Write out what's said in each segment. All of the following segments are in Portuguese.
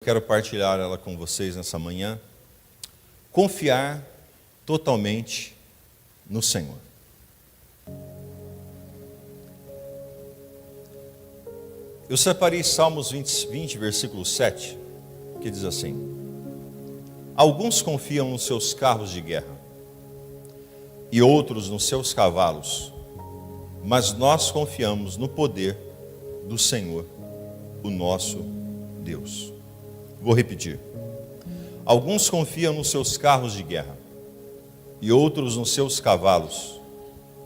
Quero partilhar ela com vocês nessa manhã. Confiar totalmente no Senhor. Eu separei Salmos 20, versículo 7, que diz assim: alguns confiam nos seus carros de guerra e outros nos seus cavalos, mas nós confiamos no poder do Senhor, o nosso Deus. Vou repetir. Alguns confiam nos seus carros de guerra e outros nos seus cavalos,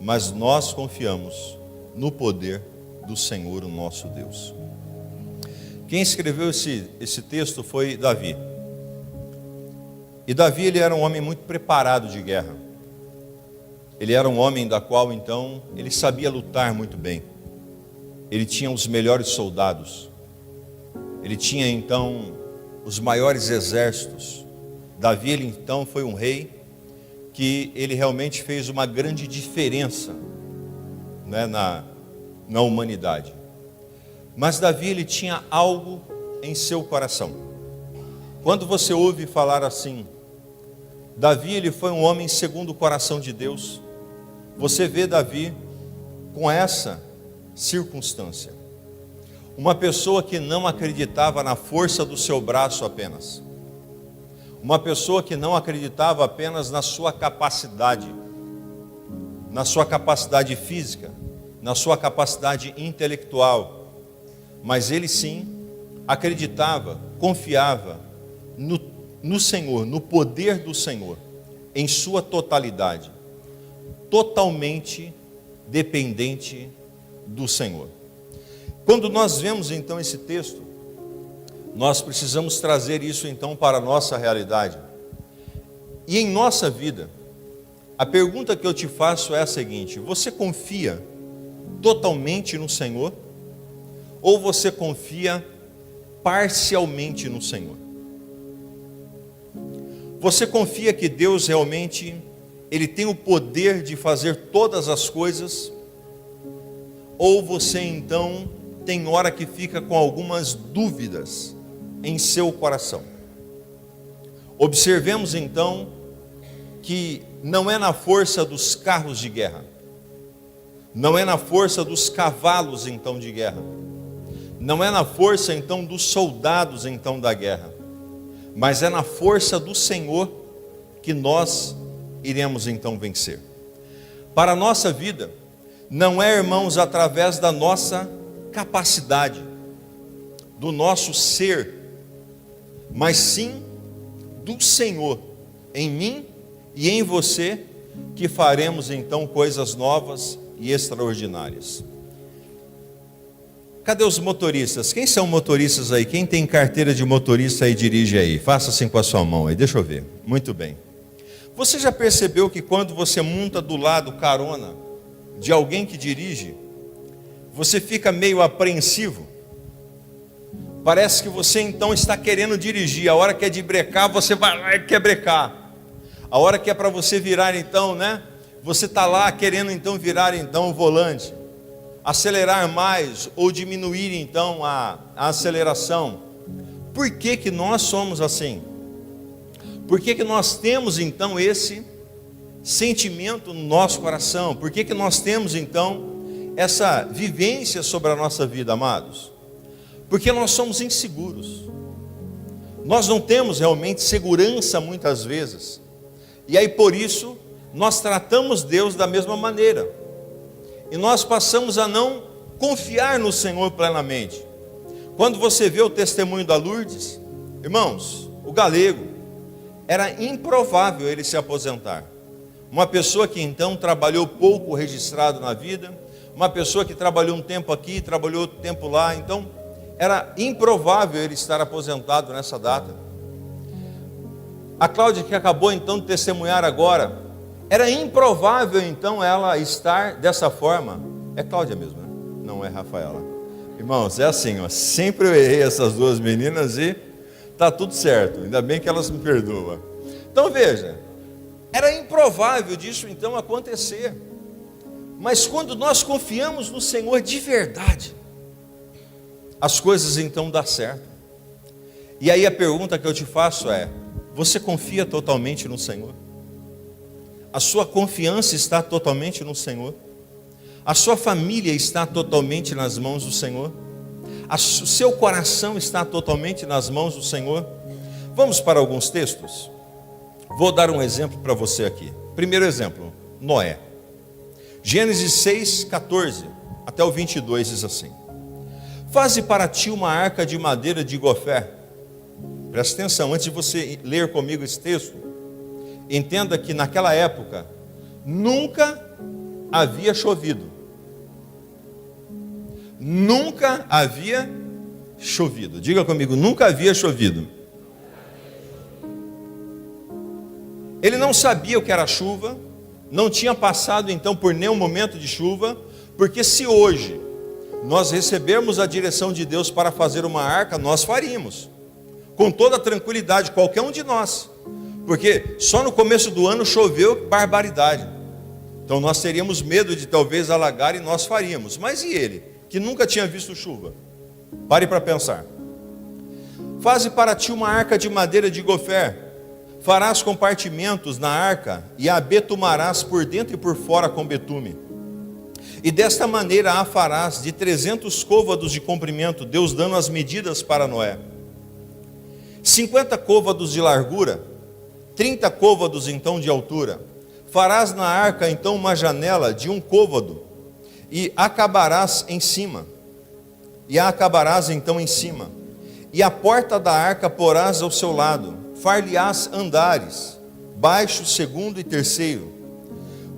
mas nós confiamos no poder do Senhor, o nosso Deus. Quem escreveu esse texto foi Davi. E Davi, ele era um homem muito preparado de guerra. Ele era um homem da qual, então, ele sabia lutar muito bem. Ele tinha os melhores soldados. Ele tinha, então, os maiores exércitos. Davi, ele então foi um rei que ele realmente fez uma grande diferença, né, na humanidade. Mas Davi, ele tinha algo em seu coração. Quando você ouve falar assim, Davi, ele foi um homem segundo o coração de Deus, você vê Davi com essa circunstância. Uma pessoa que não acreditava na força do seu braço apenas. Uma pessoa que não acreditava apenas na sua capacidade física, na sua capacidade intelectual. Mas ele sim acreditava, confiava no Senhor, no poder do Senhor, em sua totalidade. Totalmente dependente do Senhor. Quando nós vemos então esse texto, nós precisamos trazer isso então para a nossa realidade. E em nossa vida, a pergunta que eu te faço é a seguinte: você confia totalmente no Senhor? Ou você confia parcialmente no Senhor? Você confia que Deus realmente, Ele tem o poder de fazer todas as coisas? Ou você então tem hora que fica com algumas dúvidas em seu coração? Observemos então que não é na força dos carros de guerra, não é na força dos cavalos então de guerra, não é na força então dos soldados então da guerra, mas é na força do Senhor que nós iremos então vencer. Para a nossa vida, não é, irmãos, através da nossa capacidade, do nosso ser, mas sim do Senhor em mim e em você, que faremos então coisas novas e extraordinárias. Cadê os motoristas? Quem são motoristas aí? Quem tem carteira de motorista aí, dirige aí. Faça assim com a sua mão aí, deixa eu ver. Muito bem. Você já percebeu que quando você monta do lado carona de alguém que dirige, você fica meio apreensivo? Parece que você então está querendo dirigir. A hora que é de brecar, você vai lá e quer brecar. A hora que é para você virar então, né? Você está lá querendo então virar então o volante, acelerar mais ou diminuir então a aceleração. Por que que nós somos assim? Por que que nós temos então esse sentimento no nosso coração? Por que que nós temos então essa vivência sobre a nossa vida, amados? Porque nós somos inseguros. Nós não temos realmente segurança muitas vezes. E aí por isso nós tratamos Deus da mesma maneira. E nós passamos a não confiar no Senhor plenamente. Quando você vê o testemunho da Lourdes, irmãos, o galego, era improvável ele se aposentar. Uma pessoa que então trabalhou pouco registrado na vida, uma pessoa que trabalhou um tempo aqui, trabalhou outro tempo lá, então era improvável ele estar aposentado nessa data. A Cláudia, que acabou então de testemunhar agora, era improvável então ela estar dessa forma. É Cláudia mesmo, né? Não é Rafaela. Irmãos, é assim, ó, sempre eu errei essas duas meninas e está tudo certo, ainda bem que elas me perdoam. Então veja, era improvável disso então acontecer. Mas quando nós confiamos no Senhor de verdade, as coisas então dão certo. E aí a pergunta que eu te faço é: você confia totalmente no Senhor? A sua confiança está totalmente no Senhor? A sua família está totalmente nas mãos do Senhor? O seu coração está totalmente nas mãos do Senhor? Vamos para alguns textos? Vou dar um exemplo para você aqui. Primeiro exemplo, Noé. Gênesis 6, 14 até o 22 diz assim: faze para ti uma arca de madeira de gofé. Presta atenção, antes de você ler comigo esse texto, entenda que naquela época nunca havia chovido. Nunca havia chovido. Diga comigo, nunca havia chovido. Ele não sabia o que era chuva, não tinha passado então por nenhum momento de chuva, porque se hoje nós recebermos a direção de Deus para fazer uma arca, nós faríamos, com toda tranquilidade, qualquer um de nós, porque só no começo do ano choveu barbaridade, então nós teríamos medo de talvez alagar e nós faríamos. Mas e ele, que nunca tinha visto chuva? Pare para pensar. Faze para ti uma arca de madeira de gofé. Farás compartimentos na arca e a betumarás por dentro e por fora com betume. E desta maneira a farás de 300 côvados de comprimento, Deus dando as medidas para Noé. 50 côvados de largura, 30 côvados então de altura. Farás na arca então uma janela de 1 côvado e acabarás em cima. E a acabarás então em cima. E a porta da arca porás ao seu lado. Far-lhe-ás andares, baixo, segundo e terceiro,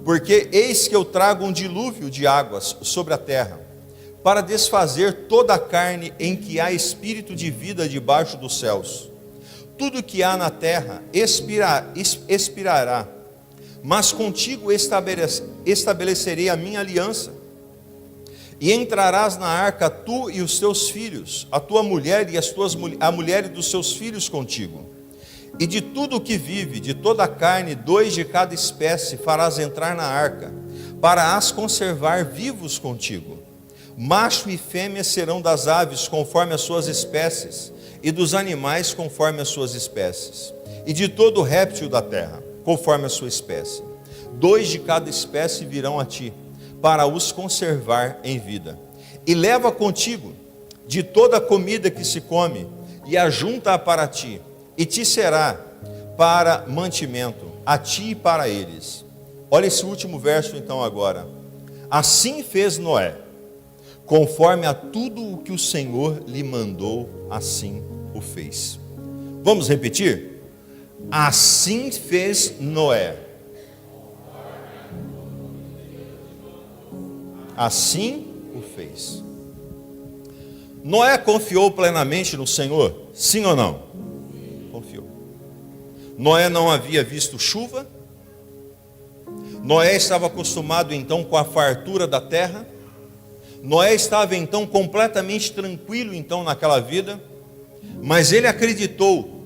porque eis que eu trago um dilúvio de águas sobre a terra, para desfazer toda a carne em que há espírito de vida debaixo dos céus. Tudo que há na terra expirará, mas contigo estabelecerei a minha aliança. E entrarás na arca tu e os teus filhos, a tua mulher e a mulher dos seus filhos contigo. E de tudo o que vive, de toda a carne, 2 de cada espécie farás entrar na arca, para as conservar vivos contigo. Macho e fêmea serão das aves, conforme as suas espécies, e dos animais, conforme as suas espécies, e de todo réptil da terra, conforme a sua espécie. 2 de cada espécie virão a ti, para os conservar em vida. E leva contigo de toda a comida que se come, e ajunta-a para ti, e te será para mantimento, a ti e para eles. Olha esse último verso então agora. Assim fez Noé, conforme a tudo o que o Senhor lhe mandou, assim o fez. Vamos repetir? Assim fez Noé. Assim o fez. Noé confiou plenamente no Senhor? Sim ou não? Confiou. Noé não havia visto chuva. Noé estava acostumado então com a fartura da terra. Noé estava então completamente tranquilo então naquela vida. Mas ele acreditou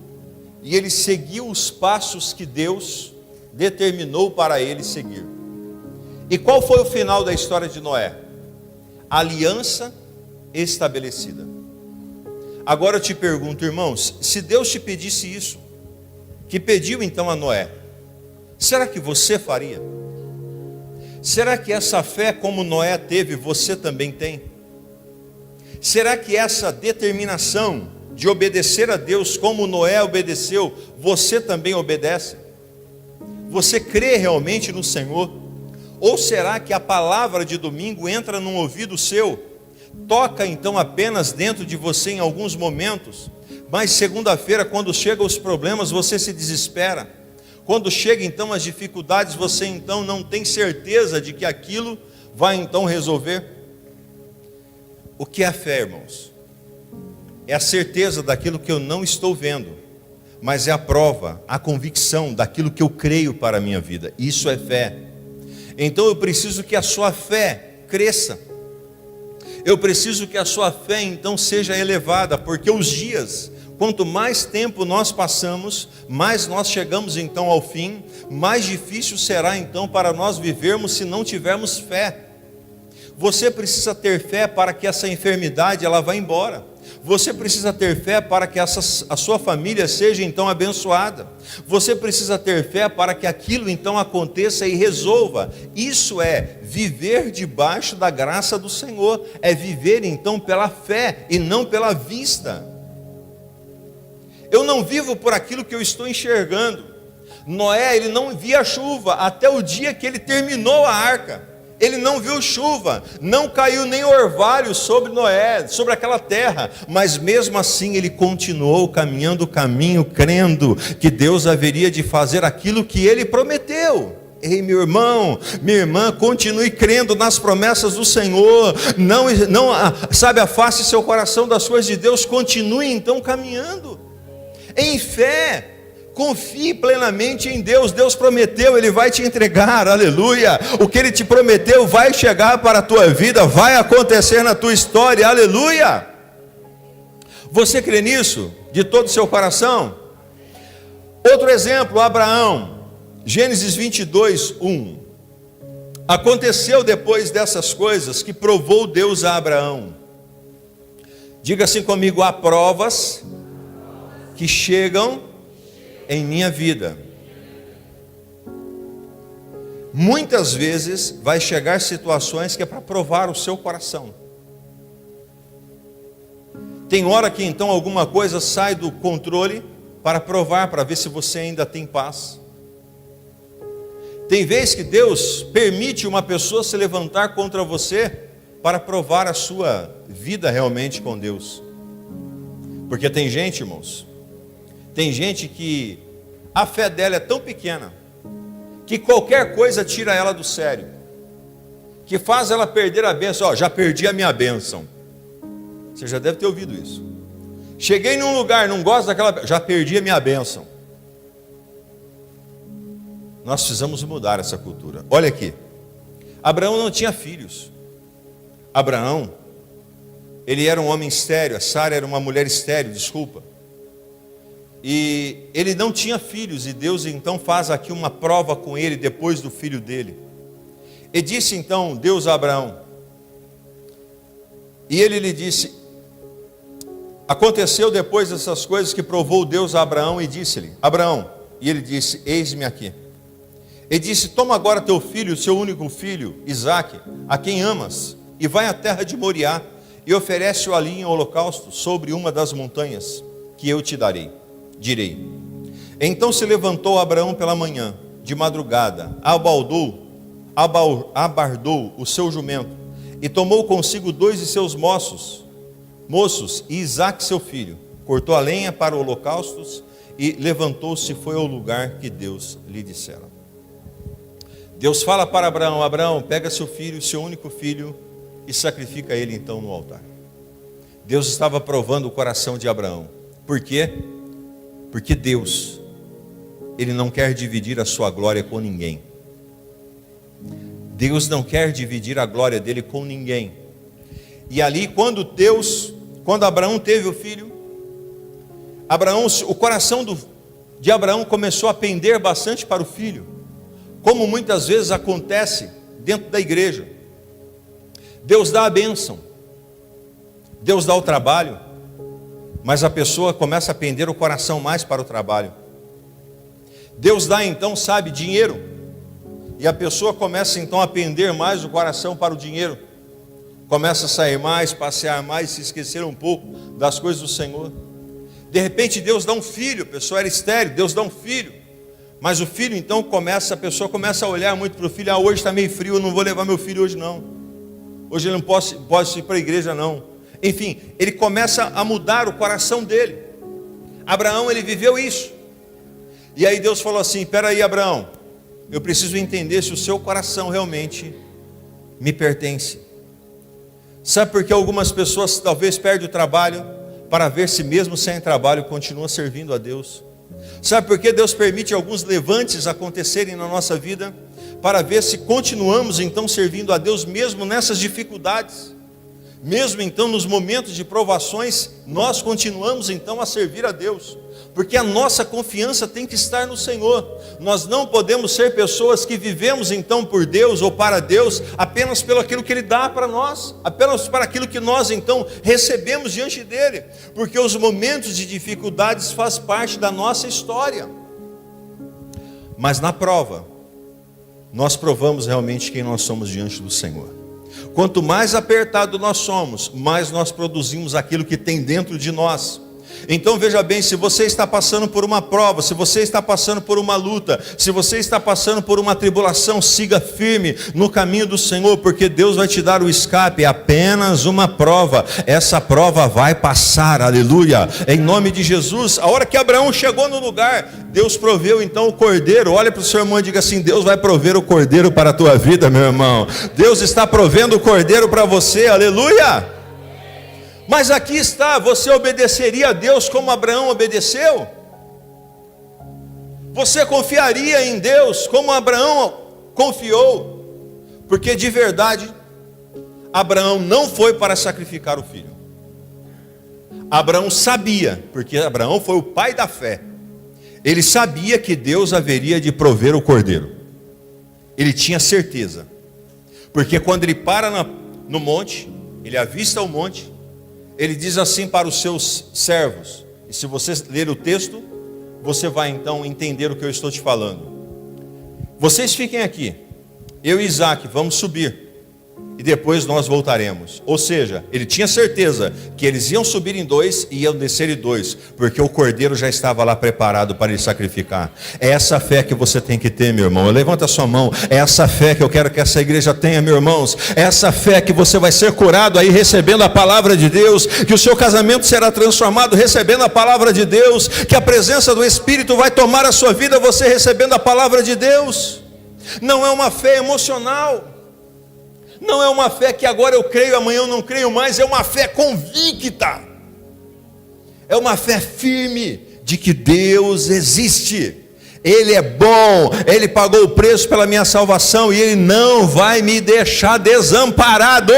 e ele seguiu os passos que Deus determinou para ele seguir. E qual foi o final da história de Noé? Aliança estabelecida. Agora eu te pergunto, irmãos, se Deus te pedisse isso, que pediu então a Noé, será que você faria? Será que essa fé como Noé teve, você também tem? Será que essa determinação de obedecer a Deus como Noé obedeceu, você também obedece? Você crê realmente no Senhor? Ou será que a palavra de domingo entra num ouvido seu, toca então apenas dentro de você em alguns momentos, mas segunda-feira, quando chegam os problemas, você se desespera? Quando chegam então as dificuldades, você então não tem certeza de que aquilo vai então resolver? O que é a fé, irmãos? É a certeza daquilo que eu não estou vendo, mas é a prova, a convicção daquilo que eu creio para a minha vida. Isso é fé. Então eu preciso que a sua fé cresça. Eu preciso que a sua fé então seja elevada, porque os dias, quanto mais tempo nós passamos, mais nós chegamos então ao fim, mais difícil será então para nós vivermos se não tivermos fé. Você precisa ter fé para que essa enfermidade ela vá embora. Você precisa ter fé para que a sua família seja então abençoada. Você precisa ter fé para que aquilo então aconteça e resolva. Isso é viver debaixo da graça do Senhor. É viver então pela fé e não pela vista. Eu não vivo por aquilo que eu estou enxergando. Noé, ele não via chuva até o dia que ele terminou a arca. Ele não viu chuva, não caiu nem orvalho sobre Noé, sobre aquela terra, mas mesmo assim ele continuou caminhando o caminho, crendo que Deus haveria de fazer aquilo que ele prometeu. Ei, meu irmão, minha irmã, continue crendo nas promessas do Senhor, afaste seu coração das coisas de Deus, continue então caminhando, em fé. Confie plenamente em Deus. Deus prometeu, Ele vai te entregar, aleluia. O que Ele te prometeu vai chegar para a tua vida, vai acontecer na tua história, aleluia. Você crê nisso? De todo o seu coração? Outro exemplo, Abraão, Gênesis 22, 1. Aconteceu depois dessas coisas que provou Deus a Abraão. Diga assim comigo: há provas que chegam em minha vida. Muitas vezes vai chegar situações que é para provar o seu coração. Tem hora que então alguma coisa sai do controle para provar, para ver se você ainda tem paz. Tem vezes que Deus permite uma pessoa se levantar contra você para provar a sua vida realmente com Deus. Porque tem gente, irmãos, tem gente que a fé dela é tão pequena que qualquer coisa tira ela do sério, que faz ela perder a bênção. Já perdi a minha bênção. Você já deve ter ouvido isso. Cheguei num lugar, não gosto daquela, já perdi a minha bênção. Nós precisamos mudar essa cultura. Olha aqui, Abraão não tinha filhos. Abraão, ele era um homem estéril, Sara era uma mulher estéril, desculpa. E ele não tinha filhos, e Deus então faz aqui uma prova com ele depois do filho dele. E disse então Deus a Abraão, e ele lhe disse, aconteceu depois dessas coisas que provou Deus a Abraão e disse-lhe, Abraão, e ele disse, eis-me aqui. Ele disse, toma agora teu filho, seu único filho, Isaque, a quem amas, e vai à terra de Moriá, e oferece-o ali em holocausto sobre uma das montanhas que eu te direi. Então se levantou Abraão pela manhã, de madrugada, abardou o seu jumento, e tomou consigo 2 de seus moços, e Isaque seu filho, cortou a lenha para holocaustos, e levantou-se e foi ao lugar que Deus lhe dissera. Deus fala para Abraão, Abraão, pega seu filho, seu único filho, e sacrifica ele então no altar. Deus estava provando o coração de Abraão. Por quê? Porque Deus, Ele não quer dividir a sua glória com ninguém. Deus não quer dividir a glória dele com ninguém. E ali quando Abraão teve o filho, o coração de Abraão começou a pender bastante para o filho, como muitas vezes acontece dentro da igreja. Deus dá a bênção, Deus dá o trabalho, mas a pessoa começa a pender o coração mais para o trabalho. Deus dá então, dinheiro, e a pessoa começa então a pender mais o coração para o dinheiro, começa a sair mais, passear mais, se esquecer um pouco das coisas do Senhor. De repente Deus dá um filho, a pessoa era estéril, Deus dá um filho, mas o filho então a pessoa começa a olhar muito para o filho, hoje está meio frio, eu não vou levar meu filho hoje não, hoje eu não posso ir para a igreja não. Enfim, ele começa a mudar o coração dele. Abraão, ele viveu isso. E aí Deus falou assim, espera aí Abraão, eu preciso entender se o seu coração realmente me pertence. Sabe por que algumas pessoas talvez perdem o trabalho para ver se mesmo sem trabalho continua servindo a Deus? Sabe por que Deus permite alguns levantes acontecerem na nossa vida? Para ver se continuamos então servindo a Deus mesmo nessas dificuldades. Mesmo então nos momentos de provações, nós continuamos então a servir a Deus. porque a nossa confiança tem que estar no Senhor. Nós não podemos ser pessoas que vivemos então por Deus ou para Deus apenas pelo aquilo que Ele dá para nós, apenas para aquilo que nós então recebemos diante dEle, porque os momentos de dificuldades fazem parte da nossa história. Mas na prova, nós provamos realmente quem nós somos diante do Senhor. Quanto mais apertado nós somos, mais nós produzimos aquilo que tem dentro de nós. Então veja bem, se você está passando por uma prova, se você está passando por uma luta, se você está passando por uma tribulação, siga firme no caminho do Senhor, porque Deus vai te dar o escape. É apenas uma prova, essa prova vai passar, aleluia, em nome de Jesus. A hora que Abraão chegou no lugar, Deus proveu então o cordeiro. Olha para o seu irmão e diga assim: Deus vai prover o cordeiro para a tua vida, meu irmão. Deus está provendo o cordeiro para você, aleluia. Mas aqui está, você obedeceria a Deus como Abraão obedeceu? Você confiaria em Deus como Abraão confiou? Porque de verdade, Abraão não foi para sacrificar o filho. Abraão sabia, porque Abraão foi o pai da fé. Ele sabia que Deus haveria de prover o cordeiro. Ele tinha certeza. Porque quando ele para no monte, ele avista o monte, ele diz assim para os seus servos, e se você ler o texto, você vai então entender o que eu estou te falando. Vocês fiquem aqui, eu e Isaac vamos subir, e depois nós voltaremos. Ou seja, ele tinha certeza que eles iam subir em 2 e iam descer em 2, porque o cordeiro já estava lá preparado para ele sacrificar. É essa fé que você tem que ter, meu irmão. Levanta a sua mão. É essa fé que eu quero que essa igreja tenha, meus irmãos. É essa fé que você vai ser curado aí recebendo a palavra de Deus, que o seu casamento será transformado recebendo a palavra de Deus, que a presença do Espírito vai tomar a sua vida você recebendo a palavra de Deus. Não é uma fé emocional. Não é uma fé que agora eu creio, amanhã eu não creio mais. É uma fé convicta. É uma fé firme de que Deus existe. Ele é bom, Ele pagou o preço pela minha salvação e Ele não vai me deixar desamparado.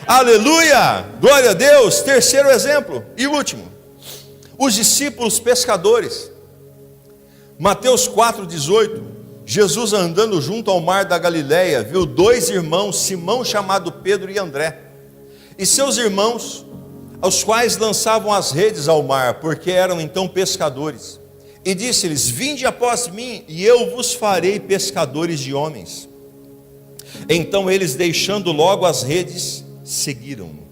Aleluia, glória a Deus. Terceiro exemplo e último, os discípulos pescadores. Mateus 4,18. Jesus, andando junto ao mar da Galileia, viu 2 irmãos, Simão chamado Pedro e André, e seus irmãos, aos quais lançavam as redes ao mar, porque eram então pescadores. E disse-lhes: vinde após mim, e eu vos farei pescadores de homens. Então eles, deixando logo as redes, seguiram-no.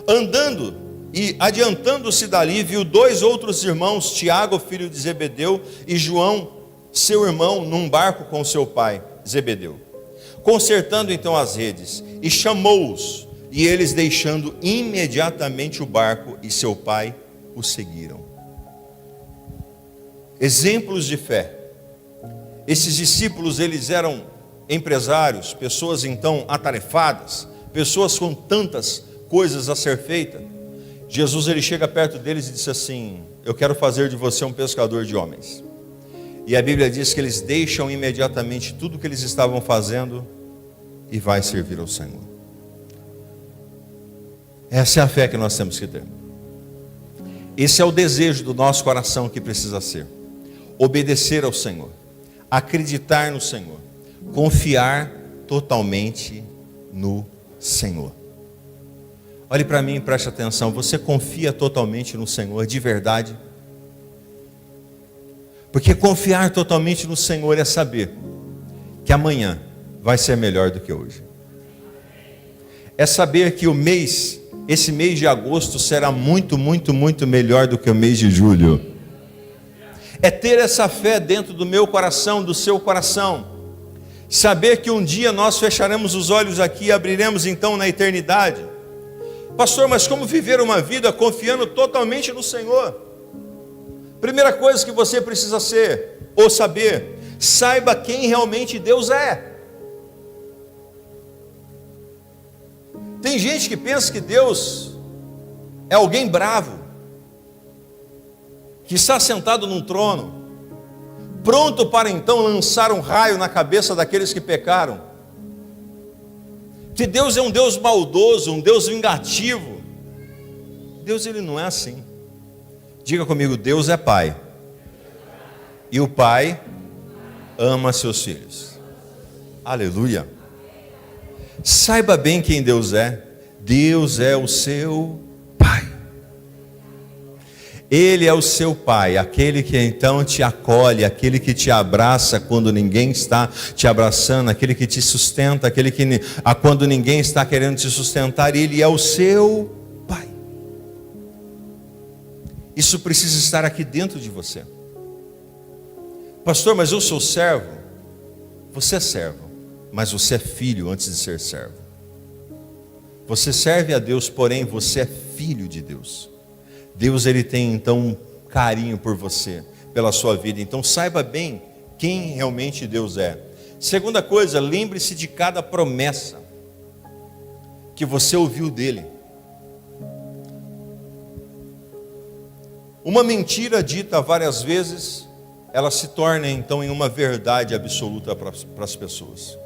Andando e adiantando-se dali, viu 2 outros irmãos, Tiago, filho de Zebedeu, e João, seu irmão, num barco com seu pai, Zebedeu, consertando então as redes, e chamou-os, e eles, deixando imediatamente o barco e seu pai, o seguiram. Exemplos de fé. Esses discípulos, eles eram empresários, pessoas então atarefadas, pessoas com tantas coisas a ser feitas. Jesus, ele chega perto deles e disse assim: eu quero fazer de você um pescador de homens. E a Bíblia diz que eles deixam imediatamente tudo o que eles estavam fazendo e vai servir ao Senhor. Essa é a fé que nós temos que ter. Esse é o desejo do nosso coração que precisa ser: obedecer ao Senhor, acreditar no Senhor, confiar totalmente no Senhor. Olhe para mim e preste atenção. Você confia totalmente no Senhor de verdade? Porque confiar totalmente no Senhor é saber que amanhã vai ser melhor do que hoje. É saber que esse mês de agosto será muito, muito, muito melhor do que o mês de julho. É ter essa fé dentro do meu coração, do seu coração. Saber que um dia nós fecharemos os olhos aqui e abriremos então na eternidade. Pastor, mas como viver uma vida confiando totalmente no Senhor? Primeira coisa que você precisa ser, ou saber, saiba quem realmente Deus é. Tem gente que pensa que Deus é alguém bravo, que está sentado num trono, pronto para então lançar um raio na cabeça daqueles que pecaram. Que Deus é um Deus maldoso, um Deus vingativo. Deus, ele não é assim. Diga comigo, Deus é Pai. E o Pai ama seus filhos. Aleluia. Saiba bem quem Deus é. Deus é o seu Pai. Ele é o seu Pai, aquele que então te acolhe, aquele que te abraça quando ninguém está te abraçando, aquele que te sustenta, aquele que quando ninguém está querendo te sustentar, Ele é o seu Pai. Isso precisa estar aqui dentro de você. Pastor, mas eu sou servo. Você é servo, mas você é filho antes de ser servo. Você serve a Deus, porém você é filho de Deus. Deus, Ele tem então um carinho por você, pela sua vida. Então saiba bem quem realmente Deus é. Segunda coisa, lembre-se de cada promessa que você ouviu dEle. Uma mentira dita várias vezes, ela se torna então em uma verdade absoluta para as pessoas.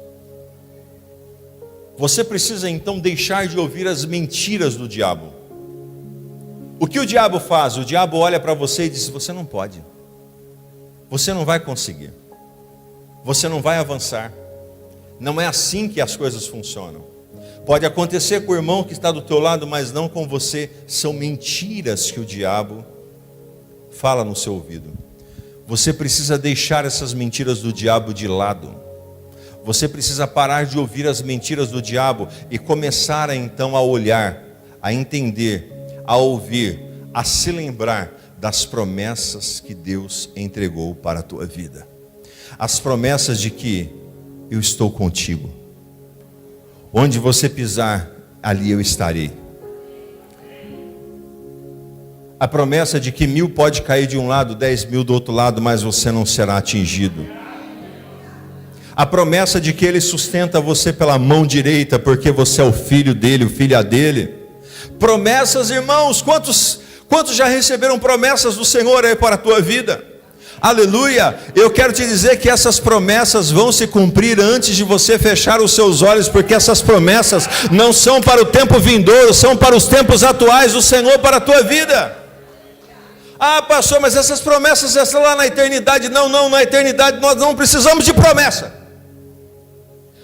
Você precisa então deixar de ouvir as mentiras do diabo. O que o diabo faz? O diabo olha para você e diz: você não pode, você não vai conseguir, você não vai avançar, não é assim que as coisas funcionam. Pode acontecer com o irmão que está do teu lado, mas não com você. São mentiras que o diabo fala no seu ouvido. Você precisa deixar essas mentiras do diabo de lado. Você precisa parar de ouvir as mentiras do diabo e começar então a olhar, a entender, a ouvir, a se lembrar das promessas que Deus entregou para a tua vida. As promessas de que eu estou contigo. Onde você pisar, ali eu estarei. A promessa de que 1000 pode cair de um lado, 10.000 do outro lado, mas você não será atingido. A promessa de que Ele sustenta você pela mão direita, porque você é o filho dEle, o filho dEle. Promessas, irmãos, quantos já receberam promessas do Senhor aí para a tua vida? Aleluia. Eu quero te dizer que essas promessas vão se cumprir antes de você fechar os seus olhos, porque essas promessas não são para o tempo vindouro, são para os tempos atuais do Senhor para a tua vida. Ah, pastor, mas essas promessas estão lá na eternidade. Não, na eternidade nós não precisamos de promessa.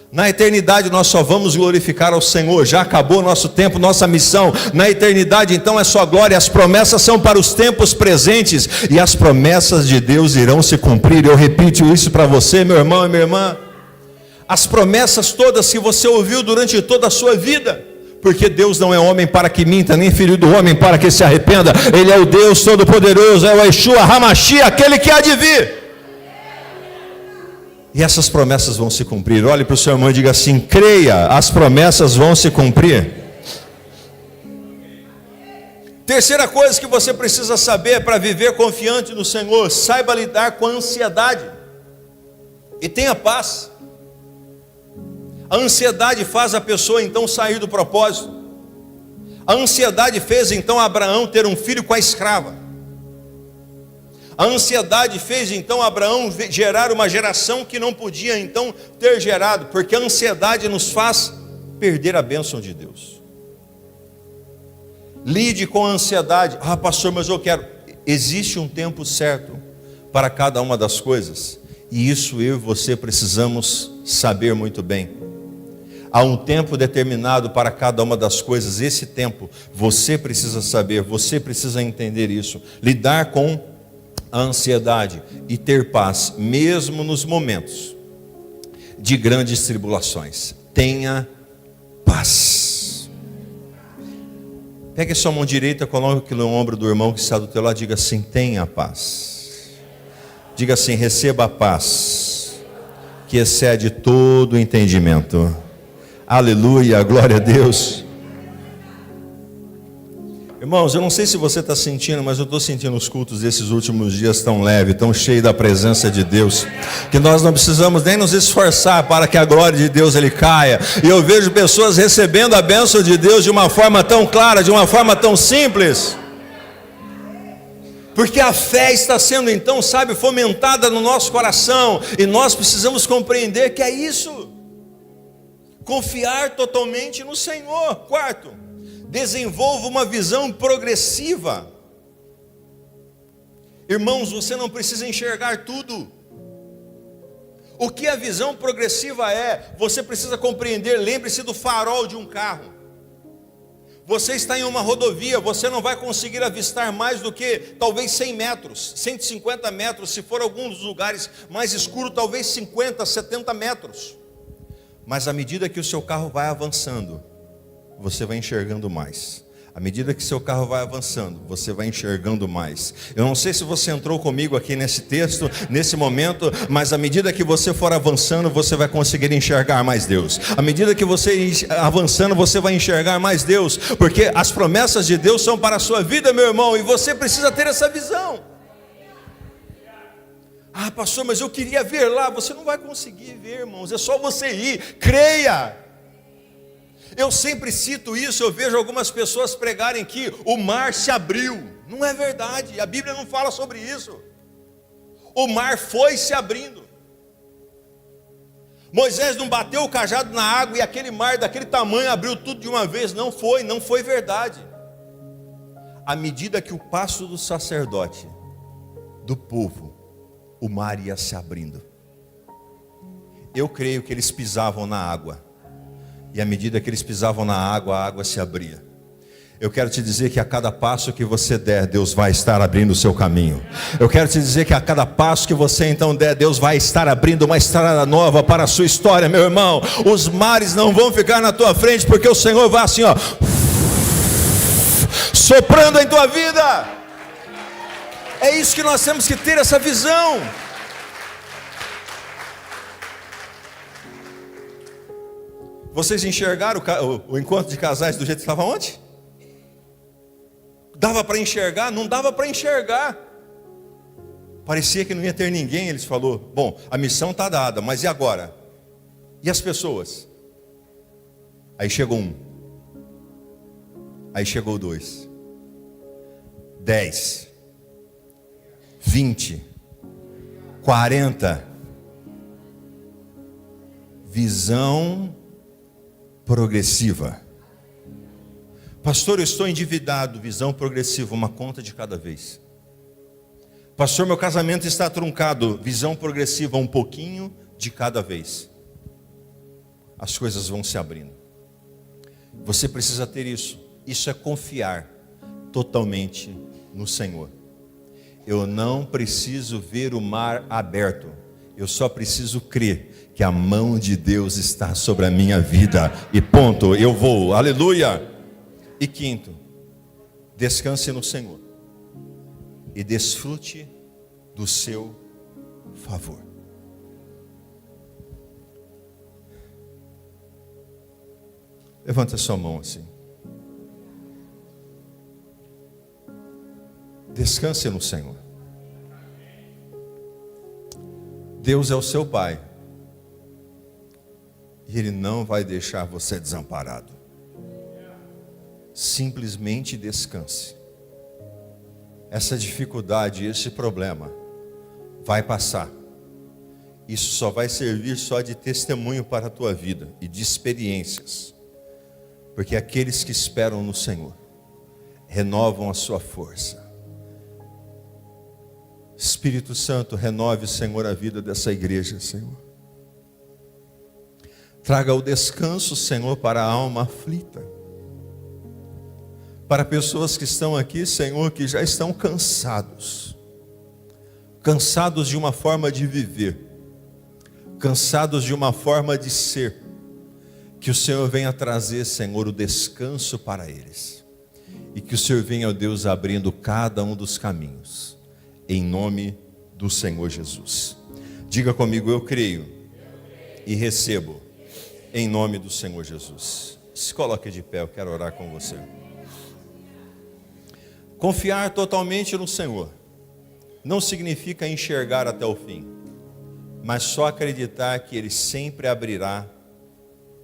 Na eternidade nós só vamos glorificar ao Senhor. Já acabou nosso tempo, nossa missão. Na eternidade então é só glória. As promessas são para os tempos presentes, e as promessas de Deus irão se cumprir. Eu repito isso para você, meu irmão e minha irmã. As promessas todas que você ouviu durante toda a sua vida, porque Deus não é homem para que minta, nem filho do homem para que se arrependa. Ele é o Deus Todo-Poderoso, é o Yeshua HaMashiach, aquele que há de vir. E essas promessas vão se cumprir. Olhe para o seu irmão e diga assim: creia, as promessas vão se cumprir. Terceira coisa que você precisa saber para viver confiante no Senhor: saiba lidar com a ansiedade e tenha paz. A ansiedade faz a pessoa então sair do propósito. A ansiedade fez então Abraão ter um filho com a escrava. A ansiedade fez então Abraão gerar uma geração que não podia então ter gerado, porque a ansiedade nos faz perder a bênção de Deus. Lide com a ansiedade. Ah, pastor, mas eu quero. Existe um tempo certo para cada uma das coisas, e isso eu e você precisamos saber muito bem. Há um tempo determinado para cada uma das coisas. Esse tempo você precisa saber, você precisa entender isso. Lidar com a ansiedade e ter paz, mesmo nos momentos de grandes tribulações. Tenha paz. Pegue a sua mão direita, coloque no ombro do irmão que está do teu lado, diga assim: tenha paz. Diga assim: receba a paz que excede todo o entendimento. Aleluia, glória a Deus. Irmãos, eu não sei se você está sentindo, mas eu estou sentindo os cultos desses últimos dias tão leve, tão cheio da presença de Deus, que nós não precisamos nem nos esforçar para que a glória de Deus ele caia. E eu vejo pessoas recebendo a bênção de Deus de uma forma tão clara, de uma forma tão simples, porque a fé está sendo então, sabe, fomentada no nosso coração, e nós precisamos compreender que é isso. Confiar totalmente no Senhor. Quarto, desenvolva uma visão progressiva Irmãos, você não precisa enxergar tudo. O que a visão progressiva é? Você precisa compreender, lembre-se do farol de um carro. Você está em uma rodovia, você não vai conseguir avistar mais do que talvez 100 metros, 150 metros, se for alguns lugares mais escuros, talvez 50, 70 metros. Mas à medida que o seu carro vai avançando, você vai enxergando mais. À medida que seu carro vai avançando, você vai enxergando mais. Eu não sei se você entrou comigo aqui nesse texto, nesse momento, mas à medida que você for avançando, você vai conseguir enxergar mais Deus. À medida que você ir avançando, você vai enxergar mais Deus, porque as promessas de Deus são para a sua vida, meu irmão, e você precisa ter essa visão. Ah, pastor, mas eu queria ver lá. Você não vai conseguir ver, irmãos, é só você ir, creia. Eu sempre cito isso, eu vejo algumas pessoas pregarem que o mar se abriu. Não é verdade, a Bíblia não fala sobre isso. O mar foi se abrindo. Moisés não bateu o cajado na água e aquele mar daquele tamanho abriu tudo de uma vez. Não foi verdade. À medida que o passo do sacerdote, do povo, o mar ia se abrindo. Eu creio que eles pisavam na água. E à medida que eles pisavam na água, a água se abria. Eu quero te dizer que a cada passo que você der, Deus vai estar abrindo o seu caminho. Eu quero te dizer que a cada passo que você então der, Deus vai estar abrindo uma estrada nova para a sua história, meu irmão. Os mares não vão ficar na tua frente, porque o Senhor vai assim, ó, soprando em tua vida. É isso que nós temos que ter, essa visão. Vocês enxergaram o encontro de casais do jeito que estava ontem? Dava para enxergar? Não dava para enxergar. Parecia que não ia ter ninguém. Eles falaram, bom, a missão está dada, mas e agora? E as pessoas? Aí chegou um. Aí chegou 2. 10. 20. 40. Visão progressiva. Pastor, eu estou endividado. Visão progressiva, uma conta de cada vez. Pastor, meu casamento está truncado. Visão progressiva, um pouquinho de cada vez. As coisas vão se abrindo. Você precisa ter isso. Isso é confiar totalmente no Senhor. Eu não preciso ver o mar aberto. Eu só preciso crer que a mão de Deus está sobre a minha vida. E ponto, eu vou, aleluia. E quinto, descanse no Senhor. E desfrute do seu favor. Levanta a sua mão assim. Descanse no Senhor. Deus é o seu Pai. E Ele não vai deixar você desamparado. Simplesmente descanse. Essa dificuldade, esse problema vai passar. Isso só vai servir só de testemunho para a tua vida e de experiências. Porque aqueles que esperam no Senhor renovam a sua força. Espírito Santo, renove, Senhor, a vida dessa igreja, Senhor. Traga o descanso, Senhor, para a alma aflita. Para pessoas que estão aqui, Senhor, que já estão cansados. Cansados de uma forma de viver. Cansados de uma forma de ser. Que o Senhor venha trazer, Senhor, o descanso para eles. E que o Senhor venha, ó Deus, abrindo cada um dos caminhos. Em nome do Senhor Jesus. Diga comigo, eu creio e recebo. Em nome do Senhor Jesus. Se coloque de pé, eu quero orar com você. Confiar totalmente no Senhor não significa enxergar até o fim, mas só acreditar que Ele sempre abrirá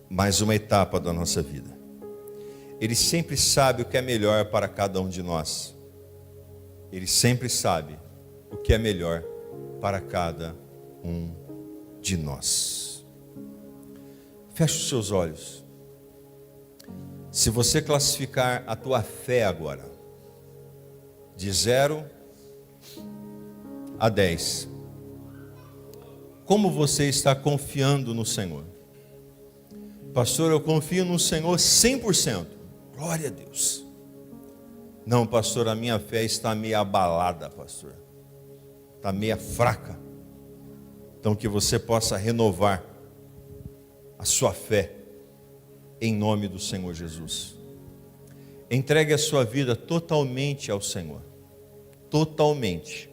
mais uma etapa da nossa vida. Ele sempre sabe o que é melhor para cada um de nós. Ele sempre sabe o que é melhor para cada um de nós. Feche os seus olhos. Se você classificar a tua fé agora de 0 a 10. Como você está confiando no Senhor? Pastor, eu confio no Senhor 100%. Glória a Deus. Não, pastor, a minha fé está meio abalada, pastor. Está meio fraca. Então que você possa renovar a sua fé em nome do Senhor Jesus. Entregue a sua vida totalmente ao Senhor. Totalmente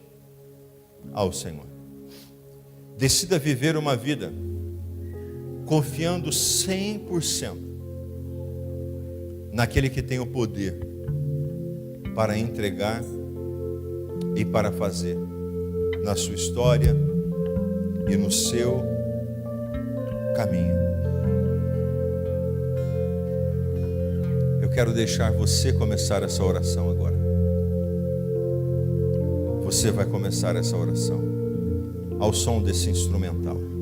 ao Senhor. Decida viver uma vida confiando 100% naquele que tem o poder para entregar e para fazer na sua história e no seu caminho. Eu quero deixar você começar essa oração agora. Você vai começar essa oração ao som desse instrumental.